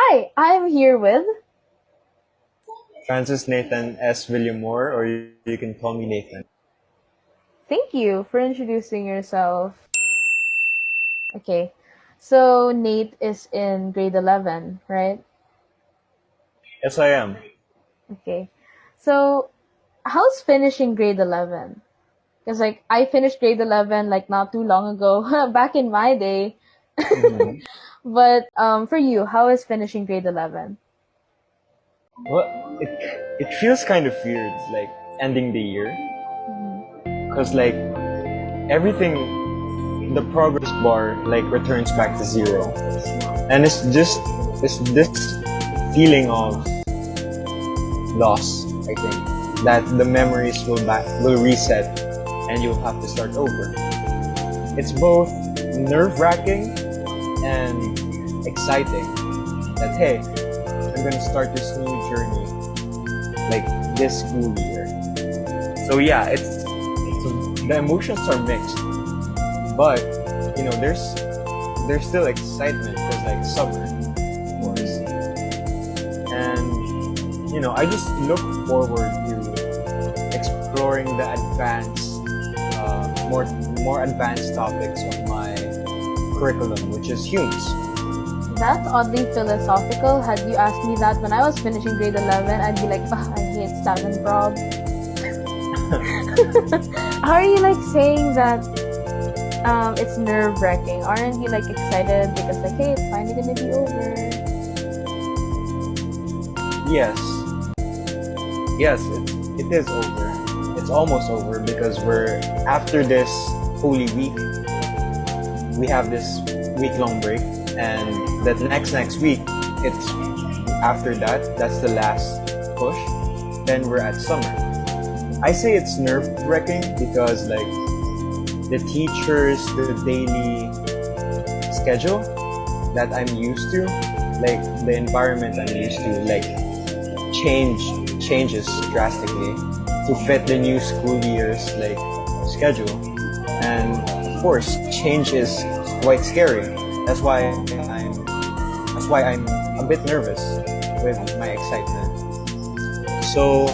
Hi, I'm here with. Francis Nathan S. Williamore, or you can call me Nathan. Thank you for introducing yourself. Okay, so Nate is in grade 11, right? Yes, I am. Okay, so how's finishing grade 11? Because like I finished grade 11 like not too long ago, back in my day. hmm But for you, how is finishing grade 11? Well, it feels kind of weird, like ending the year, cause like everything, the progress bar like returns back to zero, and it's this feeling of loss. I think that the memories will reset, and you'll have to start over. It's both nerve wracking and exciting. That hey, I'm gonna start this new journey like this school year. So yeah, the emotions are mixed, but there's still excitement because like summer, of course, and I just look forward to exploring the more advanced topics of my curriculum, which is Hume's. That's oddly philosophical. Had you asked me that when I was finishing grade 11, I'd be like, "Ugh, I hate stat and prob." How are you like saying that it's nerve wracking? Aren't you like excited because like, hey, it's finally gonna be over? Yes, yes, it is over. It's almost over because we're after this Holy Week. We have this week-long break, and that next week, it's after that. That's the last push. Then we're at summer. I say it's nerve-wracking because like the teachers, the daily schedule that I'm used to, like the environment I'm used to, like changes drastically to fit the new school year's like schedule, and of course change is quite scary. That's why I'm a bit nervous with my excitement. So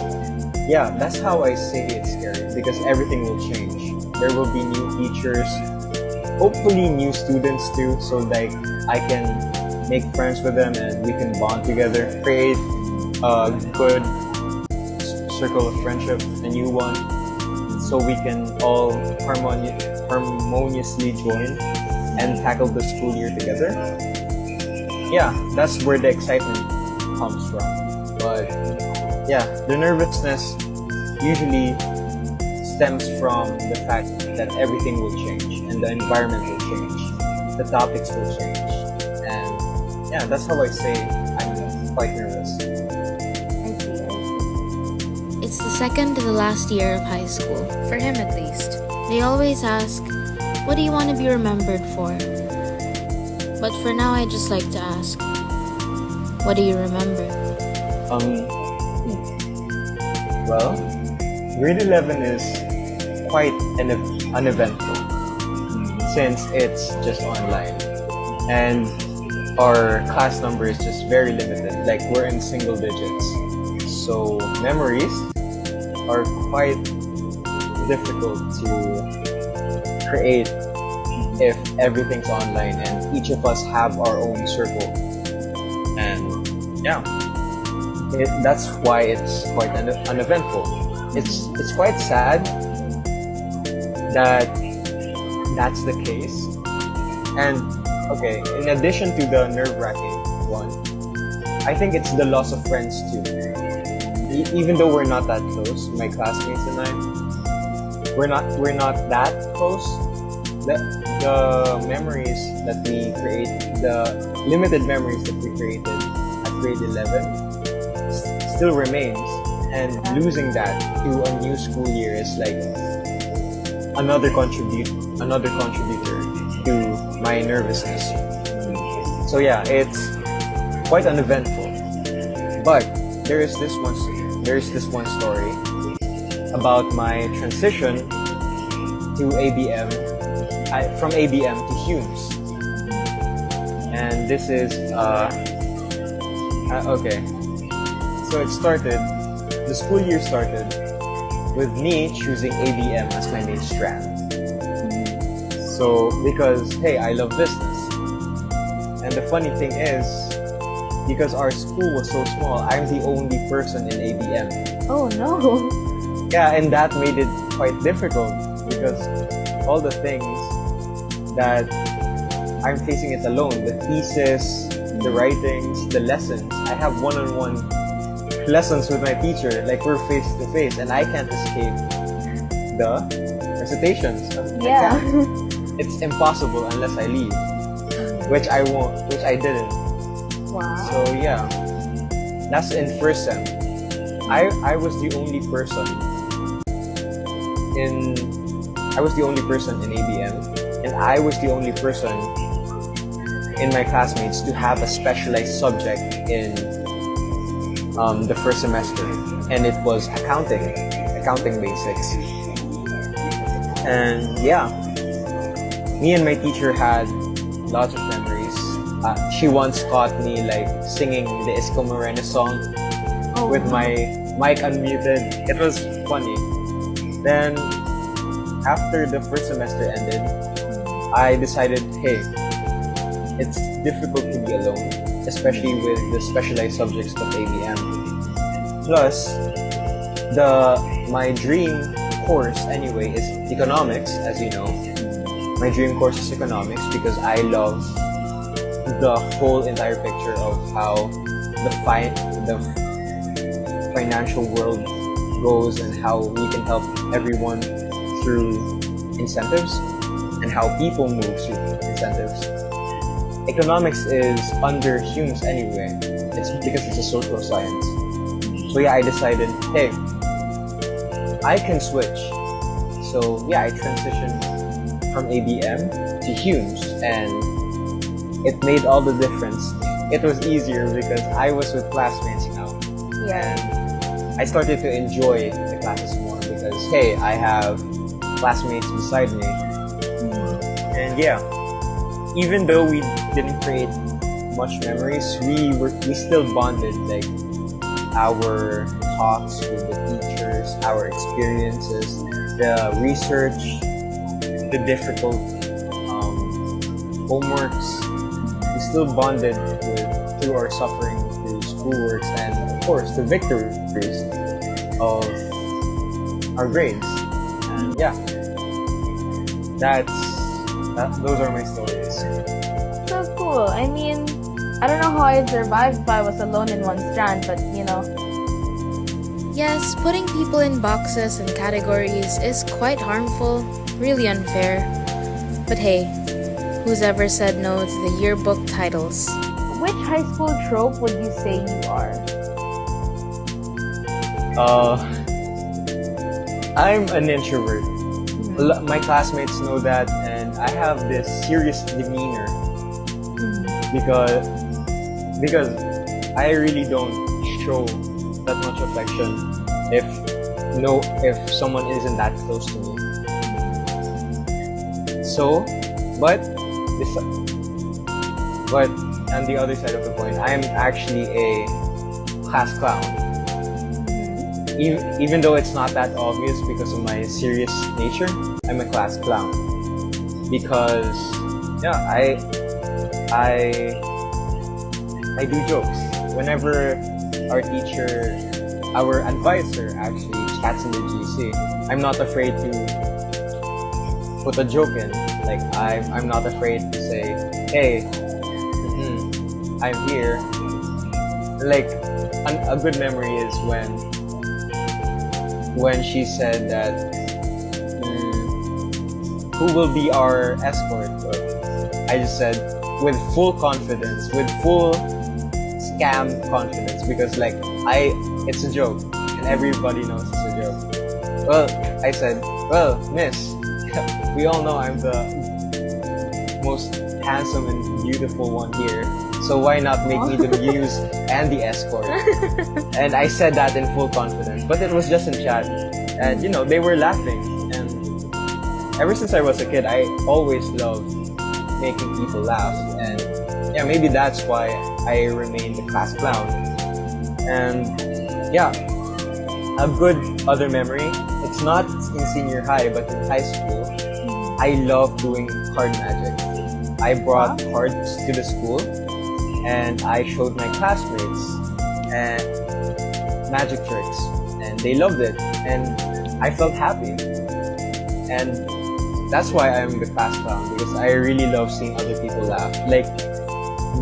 yeah, that's how I say it's scary because everything will change. There will be new teachers, hopefully new students too, so like I can make friends with them and we can bond together, create a good circle of friendship, a new one, so we can all harmoniously join and tackle the school year together. Yeah, that's where the excitement comes from. But yeah, the nervousness usually stems from the fact that everything will change and the environment will change, the topics will change, and yeah, that's how I say I'm quite nervous. I see, I see. It's the second to the last year of high school, for him at least. They always ask, what do you want to be remembered for? But for now, I just like to ask, what do you remember? Um, well, grade 11 is quite uneventful since it's just online and our class number is just very limited, like we're in single digits. So memories are quite difficult to create if everything's online and each of us have our own circle. And yeah, that's why it's quite uneventful. It's quite sad that that's the case. And okay, in addition to the nerve-wracking one, I think it's the loss of friends too. Even though we're not that close, my classmates and I, we're not that close. The memories that we create, the limited memories that we created at grade 11 still remains, and losing that to a new school year is like another contributor to my nervousness. So yeah, it's quite uneventful. But there's this one story about my transition to ABM, from ABM to Humes, and this is Okay. So the school year started with me choosing ABM as my main strand. So, because, hey, I love business. And the funny thing is, because our school was so small, I'm the only person in ABM. Oh no. Yeah, and that made it quite difficult because all the things that I'm facing it alone, the thesis, the writings, the lessons. I have one-on-one lessons with my teacher, like we're face to face, and I can't escape the recitations. Yeah. It's impossible unless I leave, which I won't, which I didn't. Wow. So yeah, that's in first sem. I was the only person in ABM, and I was the only person in my classmates to have a specialized subject in the first semester, and it was accounting basics. And yeah, me and my teacher had lots of memories. She once caught me like singing the Isko Morena song with my mic unmuted. It was funny. Then after the first semester ended, I decided, hey, it's difficult to be alone, especially with the specialized subjects of ABM. Plus, my dream course anyway is economics, as you know. My dream course is economics because I love the whole entire picture of how the financial world goes and how we can help everyone through incentives and how people move through incentives. Economics is under Hume's anyway. It's because it's a social science. So yeah, I decided, hey, I can switch. So yeah, I transitioned from ABM to Hume's, and it made all the difference. It was easier because I was with classmates now. Yeah. And I started to enjoy the classes more because, hey, I have classmates beside me. And yeah, even though we didn't create much memories, we still bonded, like our talks with the teachers, our experiences, the research, the difficult homeworks. We still bonded through our suffering, through schoolworks, and of course the victories of our grades. And yeah, those are my stories. So cool. I mean, I don't know how I'd survive if I was alone in one strand, but you know. Yes, putting people in boxes and categories is quite harmful, really unfair. But hey, who's ever said no to the yearbook titles? Which high school trope would you say you are? I'm an introvert. My classmates know that, and I have this serious demeanor because I really don't show that much affection if someone isn't that close to me. So, but on the other side of the coin, I'm actually a class clown. Even though it's not that obvious because of my serious nature, I'm a class clown. Because yeah, I do jokes. Whenever our advisor actually chats in the GC, I'm not afraid to put a joke in. Like I'm not afraid to say, hey, I'm here. Like a good memory is when she said that, who will be our escort? I just said with full confidence, with full scam confidence, because like it's a joke and everybody knows it's a joke. Well, I said, well, miss, we all know I'm the most handsome and beautiful one here, so why not make me the muse and the escort? And I said that in full confidence, but it was just in chat, and they were laughing. And ever since I was a kid, I always loved making people laugh, and yeah, maybe that's why I remain the class clown. And yeah, a good other memory. It's not in senior high, but in high school, I love doing card magic. I brought cards to the school, and I showed my classmates and magic tricks, and they loved it, and I felt happy. And that's why I'm the class clown, because I really love seeing other people laugh. Like,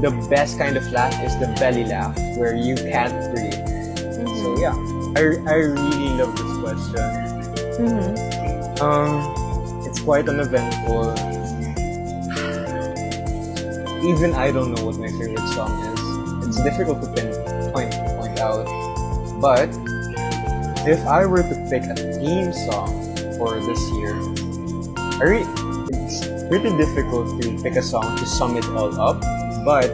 the best kind of laugh is the belly laugh, where you can't breathe. So yeah, I really love this question. It's quite uneventful. Even I don't know what my favorite song is. It's difficult to point out. But if I were to pick a theme song for this year, it's pretty difficult to pick a song to sum it all up. But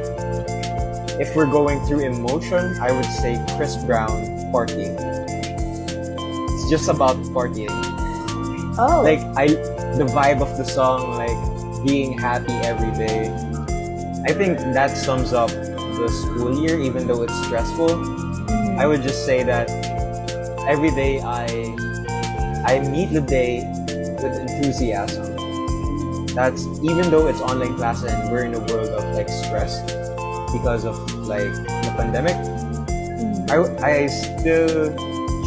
if we're going through emotion, I would say Chris Brown, Partying. It's just about partying. Oh. Like, the vibe of the song, like being happy every day. I think that sums up the school year, even though it's stressful. I would just say that every day I meet the day with enthusiasm. That's even though it's online class and we're in a world of like stress because of like the pandemic. I still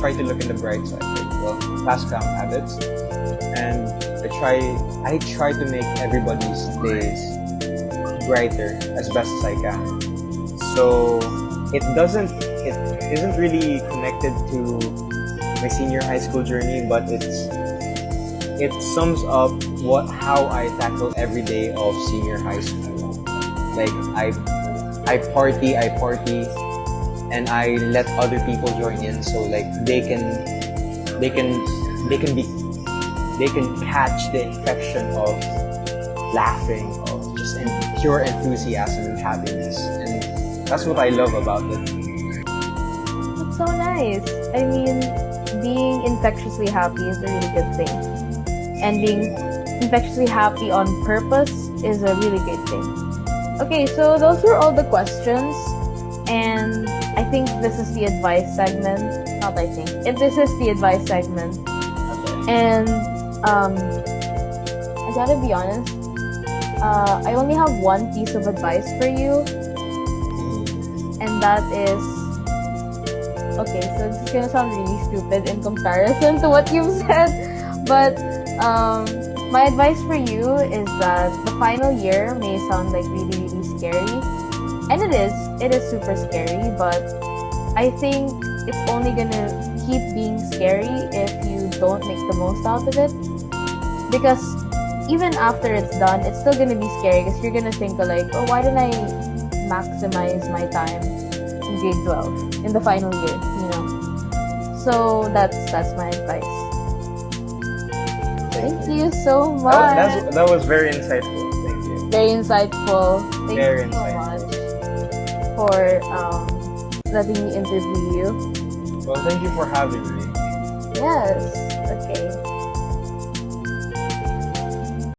try to look in the bright side, like, well, class clown habits, and I try to make everybody's days brighter as best as I can. So it isn't really connected to my senior high school journey, but it sums up how I tackle every day of senior high school. Like, I party, and I let other people join in, so like they can catch the infection of laughing, of just pure enthusiasm and happiness, and that's what I love about it. That's so nice. I mean, being infectiously happy is a really good thing. And being infectiously happy on purpose is a really great thing. Okay, so those were all the questions. And I think this is the advice segment. Not I think. This is the advice segment. And I gotta be honest, I only have one piece of advice for you. And that is... Okay, so this is gonna sound really stupid in comparison to what you've said. But my advice for you is that the final year may sound like really, really scary. And it is super scary, but I think it's only gonna keep being scary if you don't make the most out of it. Because even after it's done, it's still gonna be scary because you're gonna think like, oh, why didn't I maximize my time in grade 12 in the final year, you know? So that's my advice. Thank you so much. That was very insightful. Thank you. Very insightful. Thank Very you so insightful. much for letting me interview you. Well, thank you for having me. Yes. Okay.